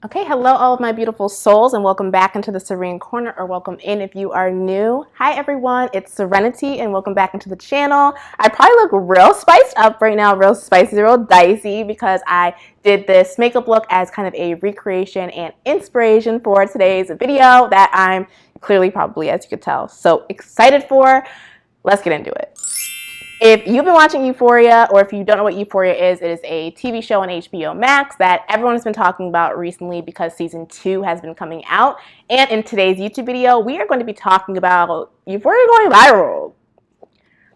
Okay, hello all of my beautiful souls and welcome back into the Serene Corner, or welcome in if you are new. Hi everyone, it's Serenity and welcome back into the channel. I probably look real spiced up right now, real spicy, real dicey, because I did this makeup look as kind of a recreation and inspiration for today's video that I'm clearly, probably, as you could tell, so excited for. Let's get into it. If you've been watching Euphoria, or if you don't know what Euphoria is, it is a TV show on HBO Max that everyone has been talking about recently because season 2 has been coming out. And in today's YouTube video, we are going to be talking about Euphoria going viral.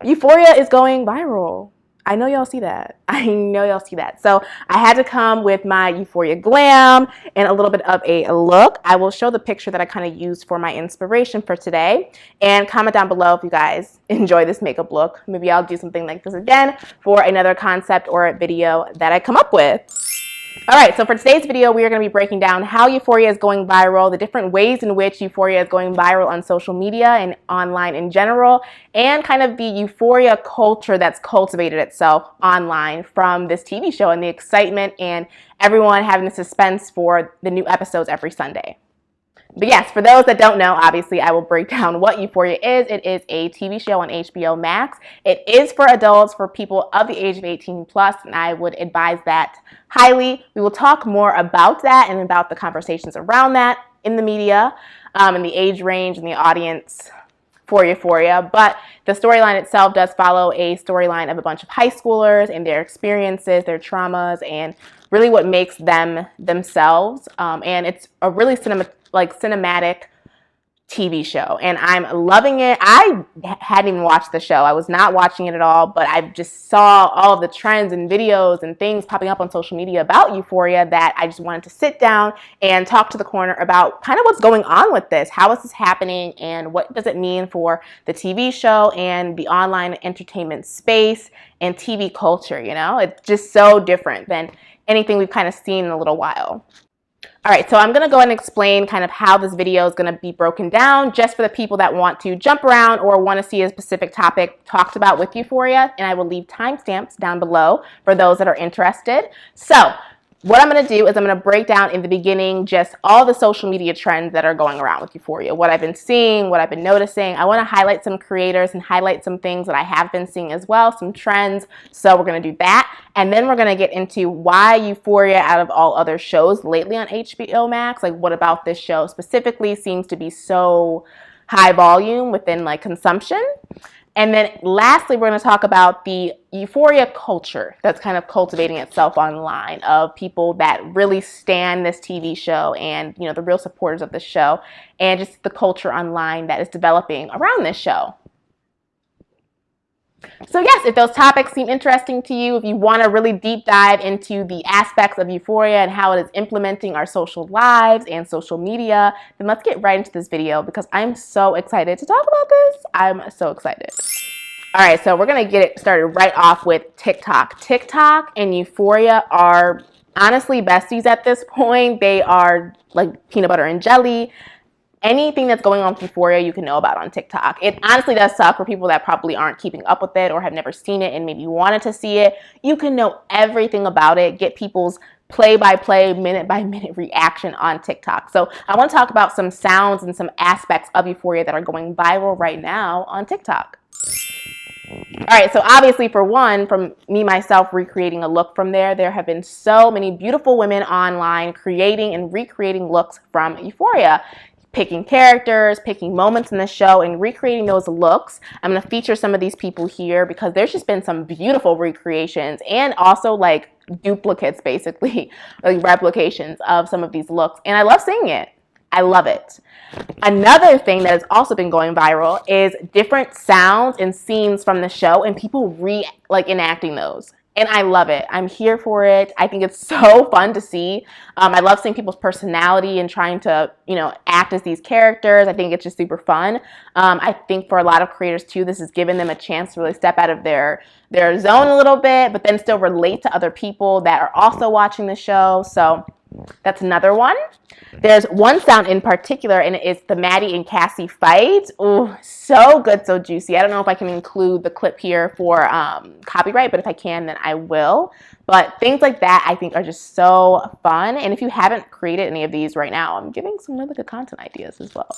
Euphoria is going viral. I know y'all see that. I know y'all see that. So I had to come with my Euphoria glam and a little bit of a look. I will show the picture that I kind of used for my inspiration for today. And comment down below if you guys enjoy this makeup look. Maybe I'll do something like this again for another concept or a video that I come up with. Alright, so for today's video, we are going to be breaking down how Euphoria is going viral, the different ways in which Euphoria is going viral on social media and online in general, and kind of the Euphoria culture that's cultivated itself online from this TV show and the excitement and everyone having the suspense for the new episodes every Sunday. But yes, for those that don't know, obviously I will break down what Euphoria is. It is a TV show on HBO Max. It is for adults, for people of the age of 18 plus, and I would advise that highly. We will talk more about that and about the conversations around that in the media, and the age range and the audience for Euphoria. But the storyline itself does follow a storyline of a bunch of high schoolers and their experiences, their traumas, and really what makes them themselves. And it's a really cinematic TV show, and I'm loving it. I hadn't even watched the show. I was not watching it at all, but I just saw all of the trends and videos and things popping up on social media about Euphoria that I just wanted to sit down and talk to the corner about kind of what's going on with this. How is this happening, and what does it mean for the TV show and the online entertainment space and TV culture? You know, it's just so different than anything we've kind of seen in a little while. All right, so I'm going to go ahead and explain kind of how this video is going to be broken down, just for the people that want to jump around or want to see a specific topic talked about with Euphoria, and I will leave timestamps down below for those that are interested. So what I'm going to do is I'm going to break down in the beginning just all the social media trends that are going around with Euphoria, what I've been seeing, what I've been noticing. I want to highlight some creators and highlight some things that I have been seeing as well, some trends. So we're going to do that. And then we're going to get into why Euphoria, out of all other shows lately on HBO Max, like what about this show specifically seems to be so high volume within like consumption. And then lastly, we're going to talk about the Euphoria culture that's kind of cultivating itself online, of people that really stan this TV show and, you know, the real supporters of the show, and just the culture online that is developing around this show. So yes, if those topics seem interesting to you, if you want to really deep dive into the aspects of Euphoria and how it is implementing our social lives and social media, then let's get right into this video because I'm so excited to talk about this. I'm so excited. All right, so we're going to get it started right off with TikTok. TikTok and Euphoria are honestly besties at this point. They are like peanut butter and jelly. Anything that's going on with Euphoria, you can know about on TikTok. It honestly does suck for people that probably aren't keeping up with it or have never seen it and maybe wanted to see it. You can know everything about it, get people's play-by-play, minute-by-minute reaction on TikTok. So I want to talk about some sounds and some aspects of Euphoria that are going viral right now on TikTok. All right, so obviously for one, from me myself recreating a look from there have been so many beautiful women online creating and recreating looks from Euphoria, picking characters, picking moments in the show, and recreating those looks. I'm going to feature some of these people here because there's just been some beautiful recreations and also like duplicates, basically, like replications of some of these looks. And I love seeing it. I love it. Another thing that has also been going viral is different sounds and scenes from the show and people enacting those. And I love it. I'm here for it. I think it's so fun to see. I love seeing people's personality and trying to, you know, act as these characters. I think it's just super fun. I think for a lot of creators too, this has given them a chance to really step out of their zone a little bit, but then still relate to other people that are also watching the show. So That's another one. There's one sound in particular, and it is the Maddie and Cassie fight. Oh, so good, so juicy. I don't know if I can include the clip here for copyright, but if I can, then I will. But things like that, I think, are just so fun. And if you haven't created any of these right now, I'm giving some really good content ideas as well.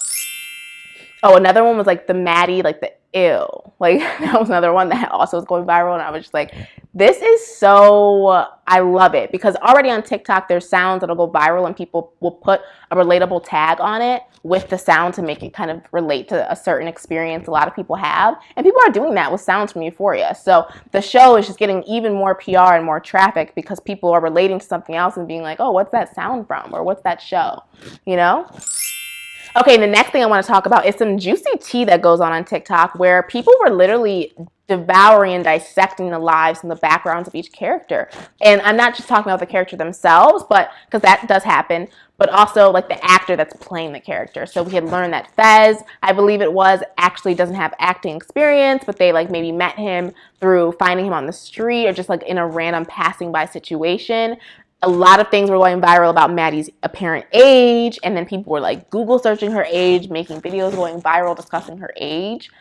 Oh, another one was like the Maddie, like the ew. Like that was another one that also was going viral. And I was just like, this is so, I love it. Because already on TikTok, there's sounds that'll go viral and people will put a relatable tag on it with the sound to make it kind of relate to a certain experience a lot of people have. And people are doing that with sounds from Euphoria. So the show is just getting even more PR and more traffic because people are relating to something else and being like, oh, what's that sound from? Or what's that show? You know? Okay, the next thing I want to talk about is some juicy tea that goes on TikTok where people were literally devouring and dissecting the lives and the backgrounds of each character. And I'm not just talking about the character themselves, but because that does happen, but also like the actor that's playing the character. So we had learned that 𝐂𝐍, I believe it was, actually doesn't have acting experience, but they like maybe met him through finding him on the street or just like in a random passing by situation. A lot of things were going viral about Maddie's apparent age, and then people were like Google searching her age, making videos going viral discussing her age.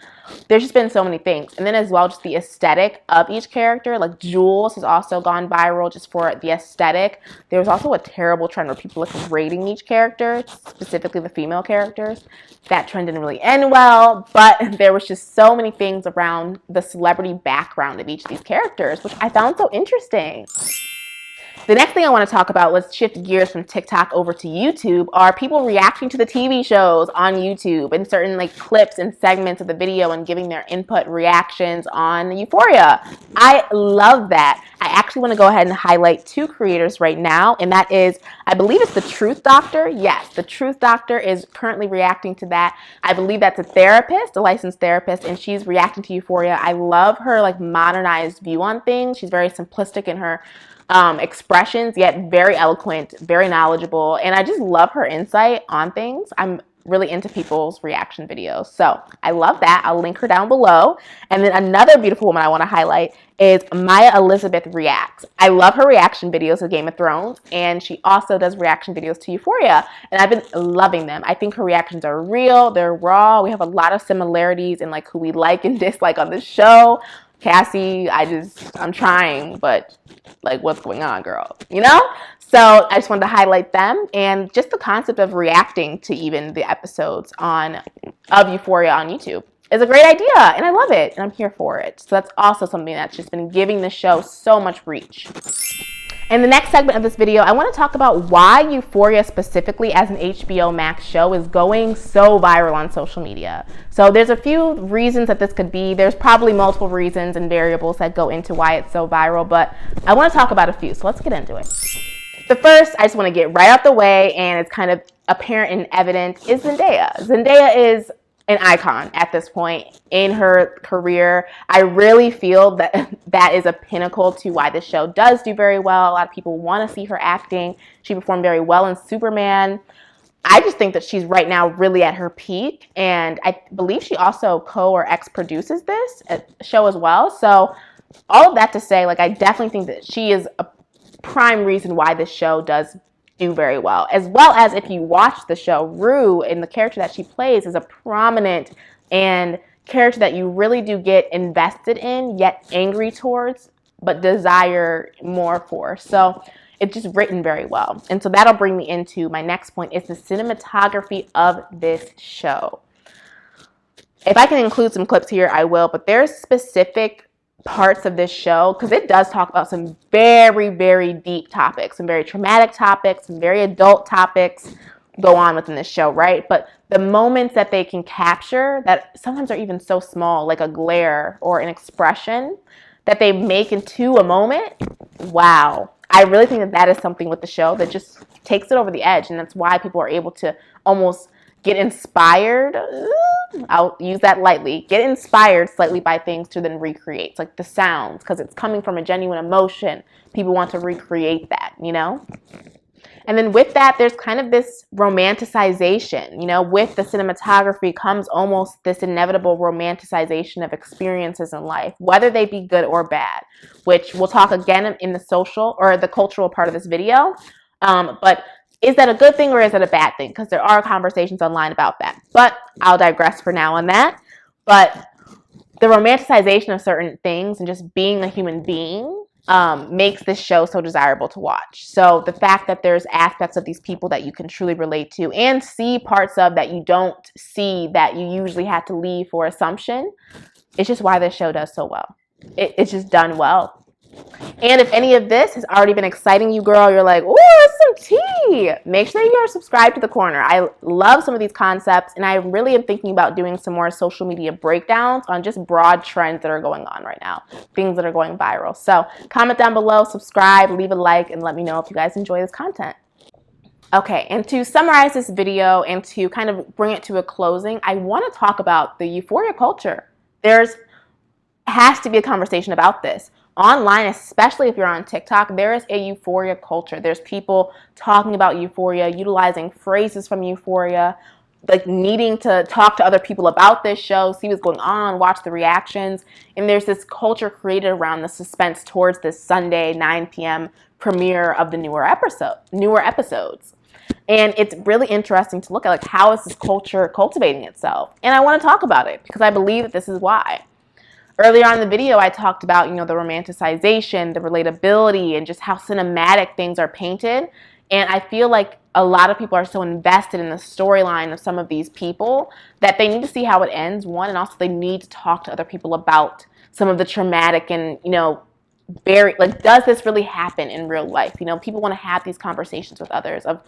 There's just been so many things. And then as well, just the aesthetic of each character. Like Jules has also gone viral just for the aesthetic. There was also a terrible trend where people were rating each character, specifically the female characters. That trend didn't really end well, but there was just so many things around the celebrity background of each of these characters, which I found so interesting. The next thing I want to talk about, let's shift gears from TikTok over to YouTube, are people reacting to the TV shows on YouTube and certain like clips and segments of the video and giving their input reactions on Euphoria. I love that. I actually want to go ahead and highlight two creators right now, and that is, I believe it's the Truth Doctor. Yes, the Truth Doctor is currently reacting to that. I believe that's a therapist, a licensed therapist, and she's reacting to Euphoria. I love her like modernized view on things. She's very simplistic in her expressions, yet very eloquent, very knowledgeable, and I just love her insight on things. I'm really into people's reaction videos, so I love that. I'll link her down below. And then another beautiful woman I want to highlight is Maya Elizabeth Reacts. I love her reaction videos to Game of Thrones, and she also does reaction videos to Euphoria, and I've been loving them. I think her reactions are real, they're raw. We have a lot of similarities in like who we like and dislike on the show. Cassie, I'm trying, but like, what's going on, girl? You know? So I just wanted to highlight them, and just the concept of reacting to even the episodes of Euphoria on YouTube is a great idea, and I love it, and I'm here for it. So that's also something that's just been giving the show so much reach. In the next segment of this video, I want to talk about why Euphoria specifically as an HBO Max show is going so viral on social media. So there's a few reasons that this could be. There's probably multiple reasons and variables that go into why it's so viral, but I want to talk about a few, so let's get into it. The first, I just want to get right out the way, and it's kind of apparent and evident, is Zendaya. Zendaya is an icon at this point in her career. I really feel that that is a pinnacle to why this show does do very well. A lot of people want to see her acting. She performed very well in Superman. I just think that she's right now really at her peak, and I believe she also or ex-produces this show as well. So all of that to say, like, I definitely think that she is a prime reason why this show does do very well. As well as, if you watch the show, Rue, and the character that she plays is a prominent and character that you really do get invested in, yet angry towards, but desire more for. So it's just written very well. And so that'll bring me into my next point, is the cinematography of this show. If I can include some clips here, I will, but there's specific parts of this show, because it does talk about some very, very deep topics, some very traumatic topics, some very adult topics go on within this show, right? But the moments that they can capture that sometimes are even so small, like a glare or an expression that they make into a moment, wow. I really think that that is something with the show that just takes it over the edge, and that's why people are able to almost get inspired. I'll use that lightly. Get inspired slightly by things to then recreate. It's like the sounds, because it's coming from a genuine emotion. People want to recreate that, you know? And then with that, there's kind of this romanticization, you know, with the cinematography comes almost this inevitable romanticization of experiences in life, whether they be good or bad, which we'll talk again in the social or the cultural part of this video. But is that a good thing or is that a bad thing? Because there are conversations online about that. But I'll digress for now on that. But the romanticization of certain things and just being a human being makes this show so desirable to watch. So the fact that there's aspects of these people that you can truly relate to and see parts of that you don't see that you usually have to leave for assumption, it's just why this show does so well. It's just done well. And if any of this has already been exciting you, girl, you're like, ooh, some tea. Make sure you're subscribed to The Corner. I love some of these concepts, and I really am thinking about doing some more social media breakdowns on just broad trends that are going on right now, things that are going viral. So comment down below, subscribe, leave a like, and let me know if you guys enjoy this content. Okay, and to summarize this video and to kind of bring it to a closing, I want to talk about the euphoria culture. Has to be a conversation about this. Online, especially if you're on TikTok, there is a euphoria culture. There's people talking about euphoria, utilizing phrases from euphoria, like needing to talk to other people about this show, see what's going on, watch the reactions. And there's this culture created around the suspense towards this Sunday 9 p.m. premiere of the newer episodes. And it's really interesting to look at, like, how is this culture cultivating itself? And I want to talk about it because I believe that this is why. Earlier on in the video, I talked about, the romanticization, the relatability, and just how cinematic things are painted. And I feel like a lot of people are so invested in the storyline of some of these people that they need to see how it ends, one, and also they need to talk to other people about some of the traumatic and, very, like, does this really happen in real life? People want to have these conversations with others of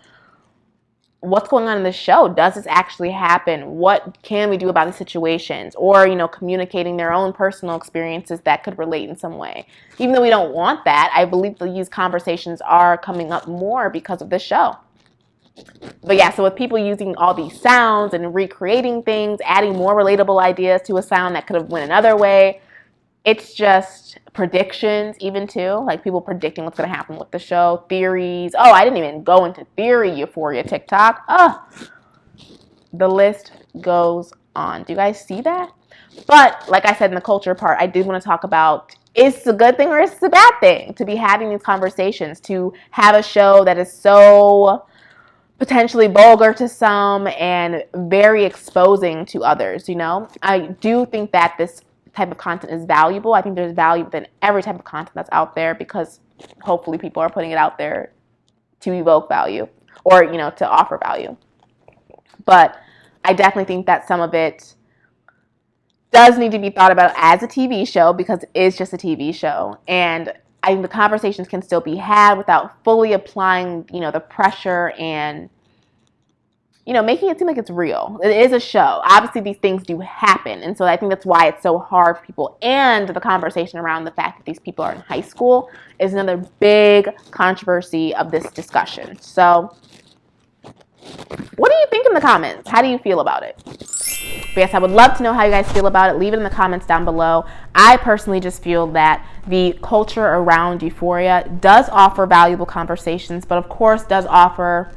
what's going on in the show. Does this actually happen? What can we do about these situations? Or, communicating their own personal experiences that could relate in some way. Even though we don't want that, I believe that these conversations are coming up more because of this show. But yeah, so with people using all these sounds and recreating things, adding more relatable ideas to a sound that could have went another way, it's just predictions even too, like people predicting what's going to happen with the show, theories. Oh, I didn't even go into theory euphoria TikTok. Oh, the list goes on. Do you guys see that? But like I said in the culture part, I did want to talk about, is it a good thing or is it a bad thing to be having these conversations, to have a show that is so potentially vulgar to some and very exposing to others, I do think that this type of content is valuable. I think there's value within every type of content that's out there because hopefully people are putting it out there to evoke value or, to offer value. But I definitely think that some of it does need to be thought about as a TV show because it is just a TV show. And I think the conversations can still be had without fully applying, the pressure and making it seem like it's real. It is a show. Obviously, these things do happen. And so I think that's why it's so hard for people. And the conversation around the fact that these people are in high school is another big controversy of this discussion. So what do you think in the comments? How do you feel about it? But yes, I would love to know how you guys feel about it. Leave it in the comments down below. I personally just feel that the culture around euphoria does offer valuable conversations, but of course does offer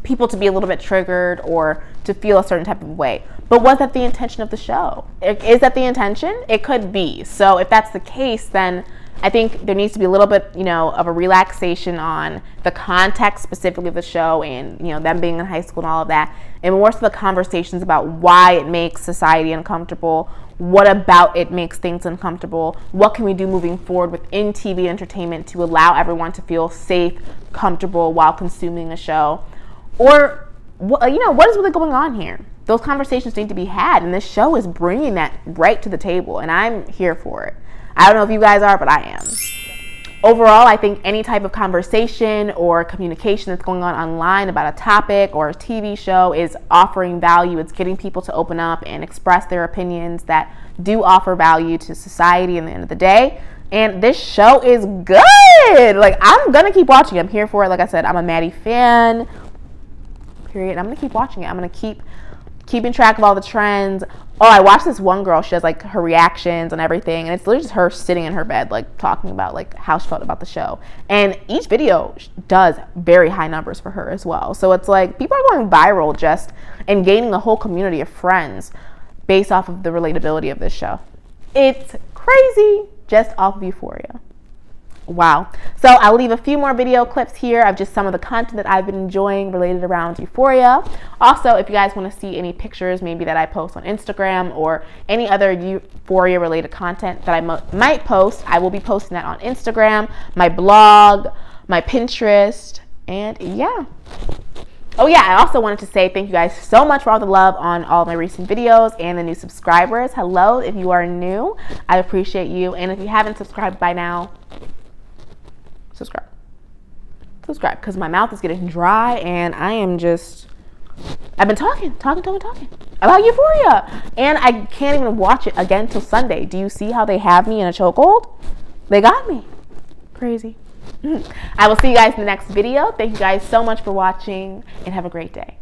people to be a little bit triggered or to feel a certain type of way. But was that the intention of the show? Is that the intention? It could be. So if that's the case, then I think there needs to be a little bit, of a relaxation on the context specifically of the show and, them being in high school and all of that. And more so the conversations about why it makes society uncomfortable. What about it makes things uncomfortable? What can we do moving forward within TV entertainment to allow everyone to feel safe, comfortable while consuming a show? Or, what is really going on here? Those conversations need to be had, and this show is bringing that right to the table, and I'm here for it. I don't know if you guys are, but I am. Overall, I think any type of conversation or communication that's going on online about a topic or a TV show is offering value. It's getting people to open up and express their opinions that do offer value to society in the end of the day. And this show is good. Like, I'm going to keep watching it. I'm here for it. Like I said, I'm a Maddie fan. Period. I'm going to keep watching it. I'm going to keep keeping track of all the trends. Oh, I watched this one girl. She does like her reactions and everything. And it's literally just her sitting in her bed, like talking about like how she felt about the show. And each video does very high numbers for her as well. So it's like people are going viral just and gaining a whole community of friends based off of the relatability of this show. It's crazy just off of Euphoria. Wow. So I'll leave a few more video clips here of just some of the content that I've been enjoying related around Euphoria. Also, if you guys want to see any pictures maybe that I post on Instagram or any other Euphoria related content that I might post, I will be posting that on Instagram, my blog, my Pinterest, and yeah. Oh yeah, I also wanted to say thank you guys so much for all the love on all my recent videos and the new subscribers. Hello, if you are new, I appreciate you. And if you haven't subscribed by now, subscribe, because my mouth is getting dry and I've been talking about Euphoria, and I can't even watch it again till Sunday. Do you see how they have me in a chokehold? They got me. Crazy. I will see you guys in the next video. Thank you guys so much for watching and have a great day.